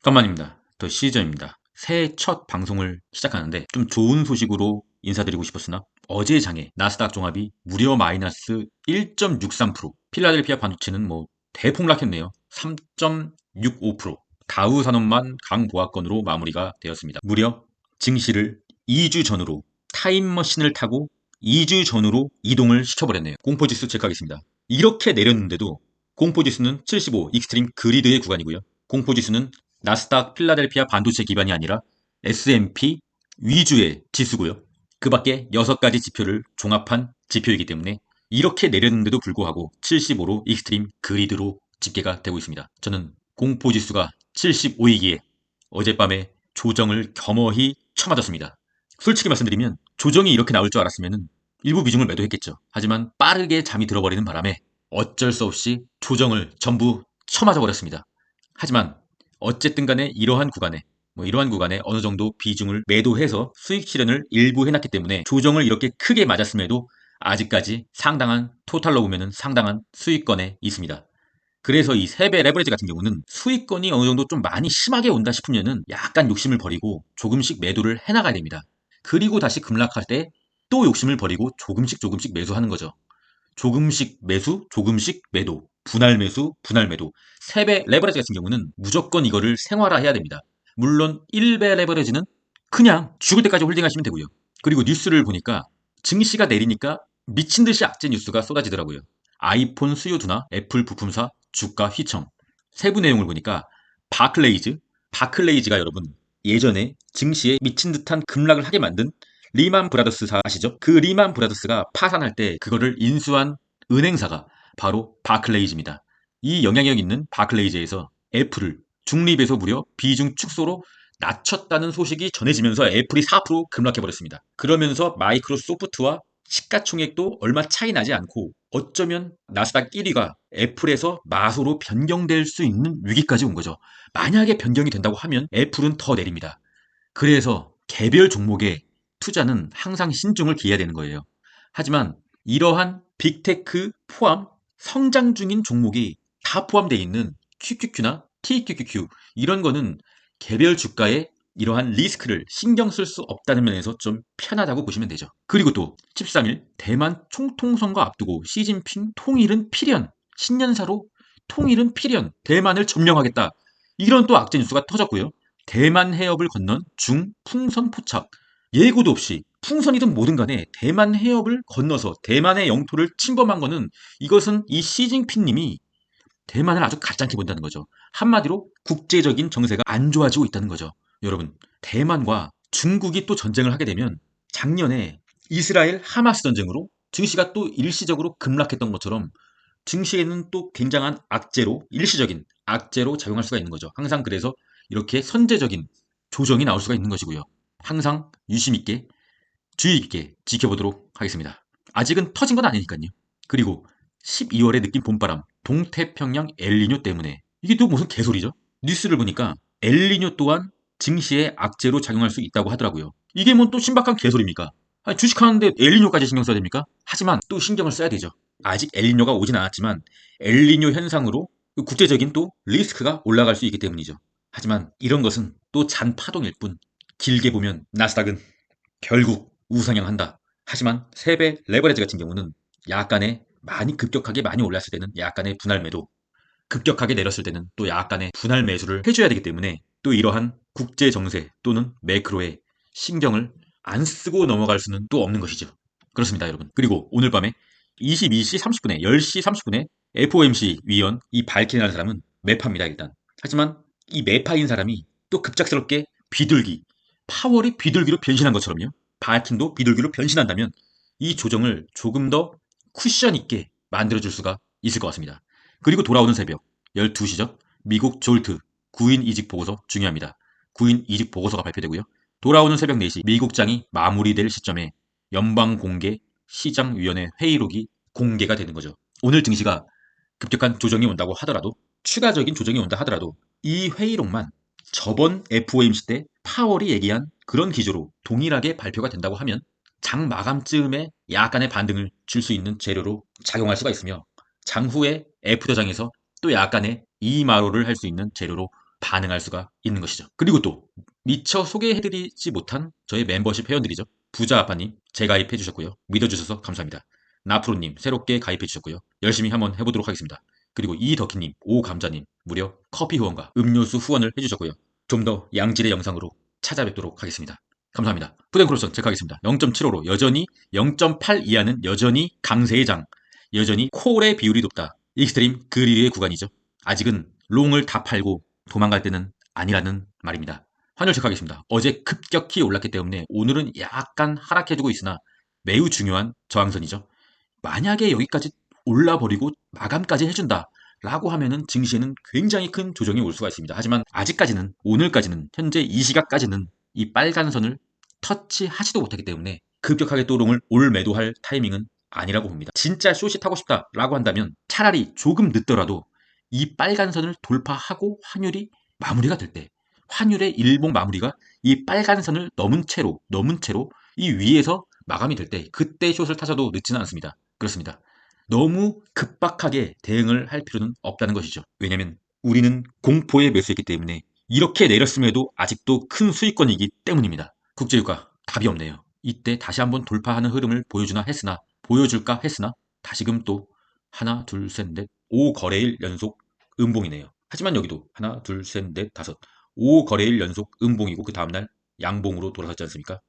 깜만입니다. 더 시즌입니다. 새해 첫 방송을 시작하는데 좀 좋은 소식으로 인사드리고 싶었으나 어제 장에 나스닥 종합이 무려 마이너스 1.63%, 필라델피아 반도체는 대폭락했네요. 3.65%, 다우 산업만 강보합권으로 마무리가 되었습니다. 무려 증시를 2주 전으로 타임머신을 타고 2주 전으로 이동을 시켜버렸네요. 공포지수 체크하겠습니다. 이렇게 내렸는데도 공포지수는 75 익스트림 그리드의 구간이고요. 공포지수는 나스닥 필라델피아 반도체 기반이 아니라 S&P 위주의 지수고요. 그 밖에 6가지 지표를 종합한 지표이기 때문에 이렇게 내렸는데도 불구하고 75로 익스트림 그리드로 집계가 되고 있습니다. 저는 공포지수가 75이기에 어젯밤에 조정을 겸허히 쳐맞았습니다. 솔직히 말씀드리면 조정이 이렇게 나올 줄 알았으면 일부 비중을 매도했겠죠. 하지만 빠르게 잠이 들어버리는 바람에 어쩔 수 없이 조정을 전부 쳐맞아 버렸습니다. 하지만 어쨌든 간에 이러한 구간에 어느 정도 비중을 매도해서 수익 실현을 일부 해놨기 때문에 조정을 이렇게 크게 맞았음에도 아직까지 상당한 토탈로 보면은 상당한 수익권에 있습니다. 그래서 이 3배 레버리지 같은 경우는 수익권이 어느 정도 좀 많이 심하게 온다 싶으면은 약간 욕심을 버리고 조금씩 매도를 해나가야 됩니다. 그리고 다시 급락할 때 또 욕심을 버리고 조금씩 매수하는 거죠. 조금씩 매수, 조금씩 매도, 분할 매수, 분할 매도. 3배 레버리지 같은 경우는 무조건 이거를 생활화해야 됩니다. 물론 1배 레버리지는 그냥 죽을 때까지 홀딩하시면 되고요. 그리고 뉴스를 보니까 증시가 내리니까 미친 듯이 악재 뉴스가 쏟아지더라고요. 아이폰 수요 둔화, 애플 부품사 주가 휘청. 세부 내용을 보니까 바클레이즈가 여러분 예전에 증시에 미친 듯한 급락을 하게 만든 리만 브라더스사 아시죠? 그 리만 브라더스가 파산할 때 그거를 인수한 은행사가 바로 바클레이즈입니다. 이 영향력 있는 바클레이즈에서 애플을 중립에서 무려 비중 축소로 낮췄다는 소식이 전해지면서 애플이 4% 급락해버렸습니다. 그러면서 마이크로소프트와 시가총액도 얼마 차이 나지 않고 어쩌면 나스닥 1위가 애플에서 마소로 변경될 수 있는 위기까지 온 거죠. 만약에 변경이 된다고 하면 애플은 더 내립니다. 그래서 개별 종목에 투자는 항상 신중을 기해야 되는 거예요. 하지만 이러한 빅테크 포함 성장 중인 종목이 다 포함되어 있는 QQQ나 TQQQ 이런 거는 개별 주가에 이러한 리스크를 신경 쓸 수 없다는 면에서 좀 편하다고 보시면 되죠. 그리고 또 13일 대만 총통선거 앞두고 시진핑 통일은 필연, 신년사로 통일은 필연, 대만을 점령하겠다. 이런 또 악재 뉴스가 터졌고요. 대만 해협을 건넌 중 풍선 포착. 예고도 없이 풍선이든 뭐든 간에 대만 해협을 건너서 대만의 영토를 침범한 거는 이것은 이 시진핑님이 대만을 아주 가짜게 본다는 거죠. 한마디로 국제적인 정세가 안 좋아지고 있다는 거죠. 여러분, 대만과 중국이 또 전쟁을 하게 되면 작년에 이스라엘 하마스 전쟁으로 증시가 또 일시적으로 급락했던 것처럼 증시에는 또 굉장한 악재로, 일시적인 악재로 작용할 수가 있는 거죠. 항상 그래서 이렇게 선제적인 조정이 나올 수가 있는 것이고요. 항상 유심 있게, 주의 깊게 지켜보도록 하겠습니다. 아직은 터진 건 아니니까요. 그리고 12월에 느낀 봄바람, 동태평양 엘니뇨 때문에 이게 또 무슨 개소리죠? 뉴스를 보니까 엘니뇨 또한 증시에 악재로 작용할 수 있다고 하더라고요. 이게 뭐 또 신박한 개소리입니까? 아니, 주식하는데 엘니뇨까지 신경 써야 됩니까? 하지만 또 신경을 써야 되죠. 아직 엘니뇨가 오진 않았지만 엘니뇨 현상으로 국제적인 또 리스크가 올라갈 수 있기 때문이죠. 하지만 이런 것은 또 잔파동일 뿐 길게 보면 나스닥은 결국 우상향한다. 하지만 3배 레버리지 같은 경우는 약간의 많이 급격하게 많이 올랐을 때는 약간의 분할 매도, 급격하게 내렸을 때는 또 약간의 분할 매수를 해줘야 되기 때문에 또 이러한 국제 정세 또는 매크로에 신경을 안 쓰고 넘어갈 수는 또 없는 것이죠. 그렇습니다, 여러분. 그리고 오늘 밤에 22시 30분에 10시 30분에 FOMC 위원 이 발킨이라는 사람은 매파입니다, 일단. 하지만 이 매파인 사람이 또 급작스럽게 비둘기, 파월이 비둘기로 변신한 것처럼요. 발킨도 비둘기로 변신한다면 이 조정을 조금 더 쿠션 있게 만들어줄 수가 있을 것 같습니다. 그리고 돌아오는 새벽 12시죠. 미국 졸트 구인 이직 보고서 중요합니다. 구인 이직 보고서가 발표되고요. 돌아오는 새벽 4시 미국장이 마무리될 시점에 연방공개 시장위원회 회의록이 공개가 되는 거죠. 오늘 증시가 급격한 조정이 온다고 하더라도 추가적인 조정이 온다 하더라도 이 회의록만 저번 FOMC 때 파월이 얘기한 그런 기조로 동일하게 발표가 된다고 하면 장 마감쯤에 약간의 반등을 줄 수 있는 재료로 작용할 수가 있으며 장후에 F저장에서 또 약간의 이마로를 할 수 있는 재료로 반응할 수가 있는 것이죠. 그리고 또 미처 소개해드리지 못한 저의 멤버십 회원들이죠. 부자 아빠님 재가입해 주셨고요. 믿어주셔서 감사합니다. 나프로님 새롭게 가입해 주셨고요. 열심히 한번 해보도록 하겠습니다. 그리고 이덕희님, 오감자님 무려 커피 후원과 음료수 후원을 해주셨고요. 좀 더 양질의 영상으로 찾아뵙도록 하겠습니다. 감사합니다. 푸덴크로선 체크하겠습니다. 0.75로 여전히 0.8 이하는 여전히 강세의 장, 여전히 콜의 비율이 높다. 익스트림 그릴의 구간이죠. 아직은 롱을 다 팔고 도망갈 때는 아니라는 말입니다. 환율 체크하겠습니다. 어제 급격히 올랐기 때문에 오늘은 약간 하락해주고 있으나 매우 중요한 저항선이죠. 만약에 여기까지 올라버리고 마감까지 해준다 라고 하면은 증시에는 굉장히 큰 조정이 올 수가 있습니다. 하지만 아직까지는, 오늘까지는, 현재 이 시각까지는 이 빨간 선을 터치하지도 못하기 때문에 급격하게 또 롱을 올 매도할 타이밍은 아니라고 봅니다. 진짜 숏이 타고 싶다라고 한다면 차라리 조금 늦더라도 이 빨간 선을 돌파하고 환율이 마무리가 될 때, 환율의 일봉 마무리가 이 빨간 선을 넘은 채로 이 위에서 마감이 될 때 그때 숏을 타셔도 늦지는 않습니다. 그렇습니다. 너무 급박하게 대응을 할 필요는 없다는 것이죠. 왜냐하면 우리는 공포에 매수했기 때문에 이렇게 내렸음에도 아직도 큰 수익권이기 때문입니다. 국제유가 답이 없네요. 이때 다시 한번 돌파하는 흐름을 보여줄까 했으나 다시금 또 하나 둘 셋 넷 5거래일 연속 음봉이네요. 하지만 여기도 하나 둘 셋 넷 다섯 5거래일 연속 음봉이고 그 다음날 양봉으로 돌아섰지 않습니까?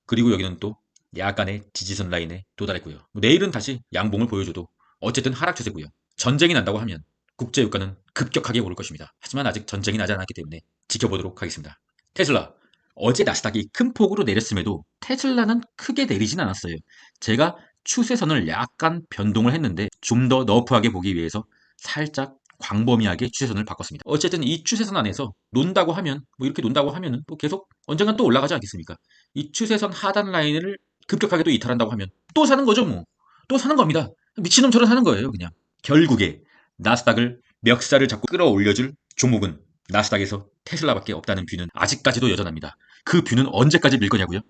그리고 여기는 또 약간의 지지선 라인에 도달했고요. 내일은 다시 양봉을 보여줘도 어쨌든 하락 추세고요. 전쟁이 난다고 하면 국제유가는 급격하게 오를 것입니다. 하지만 아직 전쟁이 나지 않았기 때문에 지켜보도록 하겠습니다. 테슬라 어제 나스닥이 큰 폭으로 내렸음에도 테슬라는 크게 내리진 않았어요. 제가 추세선을 약간 변동을 했는데 좀 더 너프하게 보기 위해서 살짝 광범위하게 추세선을 바꿨습니다. 어쨌든 이 추세선 안에서 논다고 하면 이렇게 논다고 하면은 또 계속 언젠간 또 올라가지 않겠습니까? 이 추세선 하단 라인을 급격하게 또 이탈한다고 하면 또 사는 거죠 뭐. 또 사는 겁니다. 미친놈처럼 사는 거예요 그냥. 결국에 나스닥을 멱살을 잡고 끌어올려줄 종목은 나스닥에서 테슬라밖에 없다는 뷰는 아직까지도 여전합니다. 그 뷰는 언제까지 밀 거냐고요?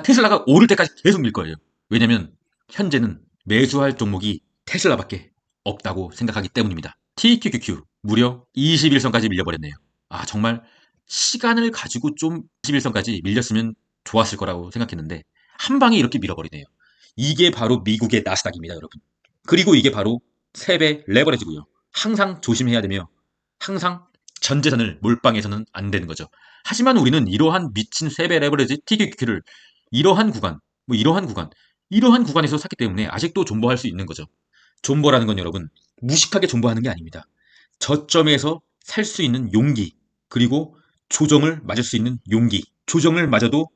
테슬라가 오를 때까지 계속 밀 거예요. 왜냐면 현재는 매수할 종목이 테슬라밖에 없다고 생각하기 때문입니다. TQQQ 무려 21선까지 밀려버렸네요. 정말 시간을 가지고 좀 21선까지 밀렸으면 좋았을 거라고 생각했는데 한 방에 이렇게 밀어버리네요. 이게 바로 미국의 나스닥입니다, 여러분. 그리고 이게 바로 3배 레버리지고요. 항상 조심해야 되며 항상 전재산을 몰빵해서는 안 되는 거죠. 하지만 우리는 이러한 미친 3배 레버리지 TQQQ를 이러한 구간에서 샀기 때문에 아직도 존버할 수 있는 거죠. 존버라는 건 여러분 무식하게 존버하는 게 아닙니다. 저점에서 살 수 있는 용기, 그리고 조정을 맞을 수 있는 용기, 조정을 맞아도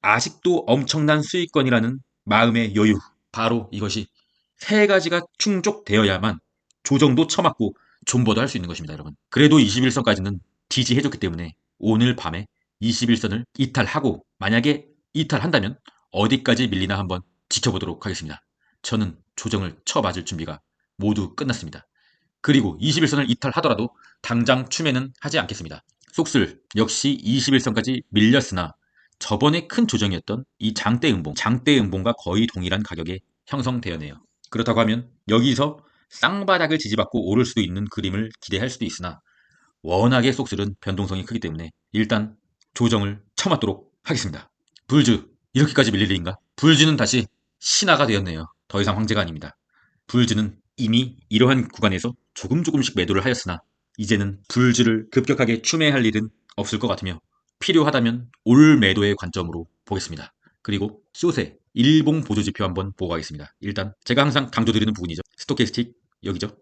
아직도 엄청난 수익권이라는 마음의 여유, 바로 이것이 3가지가 충족되어야만 조정도 쳐맞고 존버도 할 수 있는 것입니다, 여러분. 그래도 21선까지는 지지해줬기 때문에 오늘 밤에 21선을 이탈하고, 만약에 이탈한다면 어디까지 밀리나 한번 지켜보도록 하겠습니다. 저는 조정을 쳐맞을 준비가 모두 끝났습니다. 그리고 21선을 이탈하더라도 당장 추매는 하지 않겠습니다. 속슬 역시 21선까지 밀렸으나 저번에 큰 조정이었던 이 장대 음봉과 거의 동일한 가격에 형성되었네요. 그렇다고 하면 여기서 쌍바닥을 지지받고 오를 수도 있는 그림을 기대할 수도 있으나 워낙에 속슬은 변동성이 크기 때문에 일단 조정을 쳐맞도록 하겠습니다. 불즈 이렇게까지 밀릴 일인가? 불즈는 다시 신화가 되었네요. 더 이상 황제가 아닙니다. 불즈는 이미 이러한 구간에서 조금씩 매도를 하였으나 이제는 불즈를 급격하게 추매할 일은 없을 것 같으며 필요하다면 올 매도의 관점으로 보겠습니다. 그리고 숏의 일봉 보조지표 한번 보고 가겠습니다. 일단 제가 항상 강조드리는 부분이죠. 스토캐스틱 여기죠.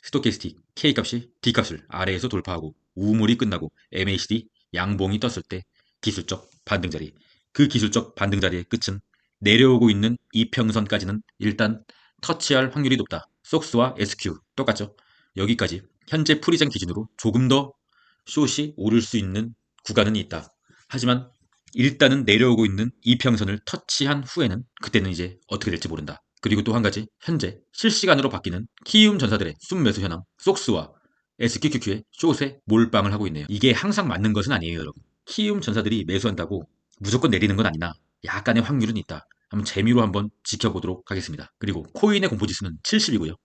스토캐스틱 K값이 D값을 아래에서 돌파하고 우물이 끝나고 MACD 양봉이 떴을 때 기술적 반등자리, 그 기술적 반등자리의 끝은 내려오고 있는 이평선까지는 일단 터치할 확률이 높다. 속스와 SQ 똑같죠. 여기까지 현재 프리젠 기준으로 조금 더 숏이 오를 수 있는 구간은 있다. 하지만 일단은 내려오고 있는 이평선을 터치한 후에는 그때는 이제 어떻게 될지 모른다. 그리고 또 한 가지, 현재 실시간으로 바뀌는 키움 전사들의 순매수 현황, 속스와 SQQQ의 숏에 몰빵을 하고 있네요. 이게 항상 맞는 것은 아니에요, 여러분. 키움 전사들이 매수한다고 무조건 내리는 건 아니나 약간의 확률은 있다. 한번 재미로 한번 지켜보도록 하겠습니다. 그리고 코인의 공포지수는 70이고요.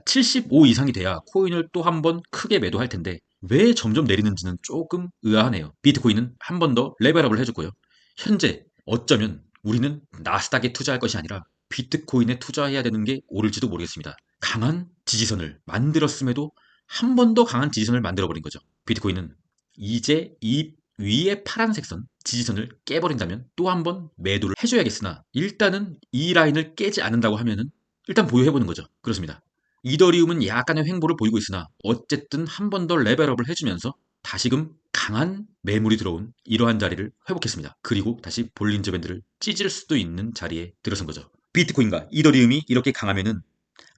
75 이상이 돼야 코인을 또 한번 크게 매도할 텐데 왜 점점 내리는지는 조금 의아하네요. 비트코인은 한 번 더 레벨업을 해줬고요. 현재 어쩌면 우리는 나스닥에 투자할 것이 아니라 비트코인에 투자해야 되는 게 옳을지도 모르겠습니다. 강한 지지선을 만들었음에도 한 번 더 강한 지지선을 만들어버린 거죠. 비트코인은 이제 이 위에 파란색 선 지지선을 깨버린다면 또 한 번 매도를 해줘야겠으나 일단은 이 라인을 깨지 않는다고 하면은 일단 보유해보는 거죠. 그렇습니다. 이더리움은 약간의 횡보를 보이고 있으나 어쨌든 한 번 더 레벨업을 해주면서 다시금 강한 매물이 들어온 이러한 자리를 회복했습니다. 그리고 다시 볼린저 밴드를 찢을 수도 있는 자리에 들어선 거죠. 비트코인과 이더리움이 이렇게 강하면은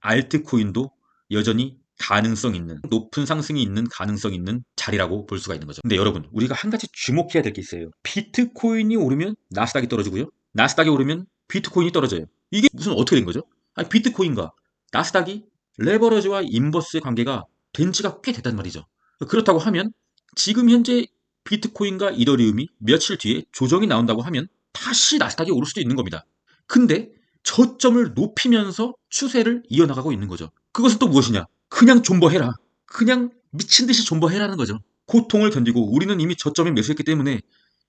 알트코인도 여전히 가능성 있는, 높은 상승이 있는 가능성 있는 자리라고 볼 수가 있는 거죠. 근데 여러분, 우리가 한 가지 주목해야 될 게 있어요. 비트코인이 오르면 나스닥이 떨어지고요. 나스닥이 오르면 비트코인이 떨어져요. 이게 무슨 어떻게 된 거죠? 아니, 비트코인과 나스닥이 레버러지와 인버스의 관계가 된 지가 꽤 됐단 말이죠. 그렇다고 하면 지금 현재 비트코인과 이더리움이 며칠 뒤에 조정이 나온다고 하면 다시 나스닥이 오를 수도 있는 겁니다. 근데 저점을 높이면서 추세를 이어나가고 있는 거죠. 그것은 또 무엇이냐? 그냥 존버해라. 그냥 미친 듯이 존버해라는 거죠. 고통을 견디고 우리는 이미 저점에 매수했기 때문에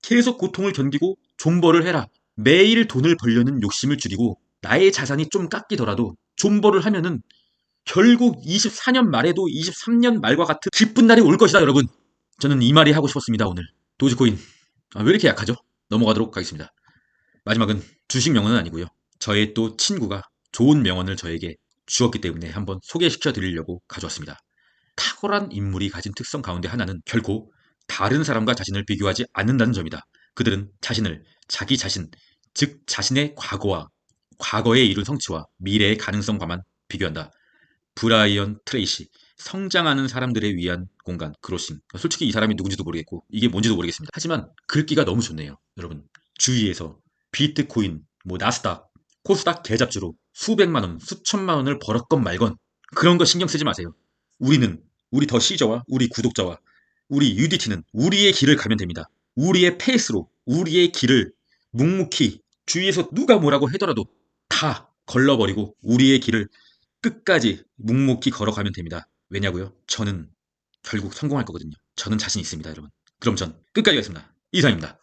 계속 고통을 견디고 존버를 해라. 매일 돈을 벌려는 욕심을 줄이고 나의 자산이 좀 깎이더라도 존버를 하면은 결국 24년 말에도 23년 말과 같은 기쁜 날이 올 것이다, 여러분. 저는 이 말이 하고 싶었습니다, 오늘. 도지코인. 왜 이렇게 약하죠? 넘어가도록 하겠습니다. 마지막은 주식 명언은 아니고요. 저의 또 친구가 좋은 명언을 저에게 주었기 때문에 한번 소개시켜 드리려고 가져왔습니다. 탁월한 인물이 가진 특성 가운데 하나는 결코 다른 사람과 자신을 비교하지 않는다는 점이다. 그들은 자신을 자기 자신, 즉 자신의 과거와 과거에 이룬 성취와 미래의 가능성과만 비교한다. 브라이언 트레이시, 성장하는 사람들에 위한 공간, 그로싱. 솔직히 이 사람이 누군지도 모르겠고 이게 뭔지도 모르겠습니다. 하지만 글귀가 너무 좋네요. 여러분, 주위에서 비트코인, 나스닥, 코스닥 대잡주로 수백만 원, 수천만 원을 벌었건 말건 그런 거 신경 쓰지 마세요. 우리는 우리 더 시저와 우리 구독자와 우리 UDT는 우리의 길을 가면 됩니다. 우리의 페이스로 우리의 길을 묵묵히 주위에서 누가 뭐라고 하더라도 다 걸러버리고 우리의 길을 끝까지 묵묵히 걸어가면 됩니다. 왜냐고요? 저는 결국 성공할 거거든요. 저는 자신 있습니다, 여러분. 그럼 전 끝까지 가겠습니다. 이상입니다.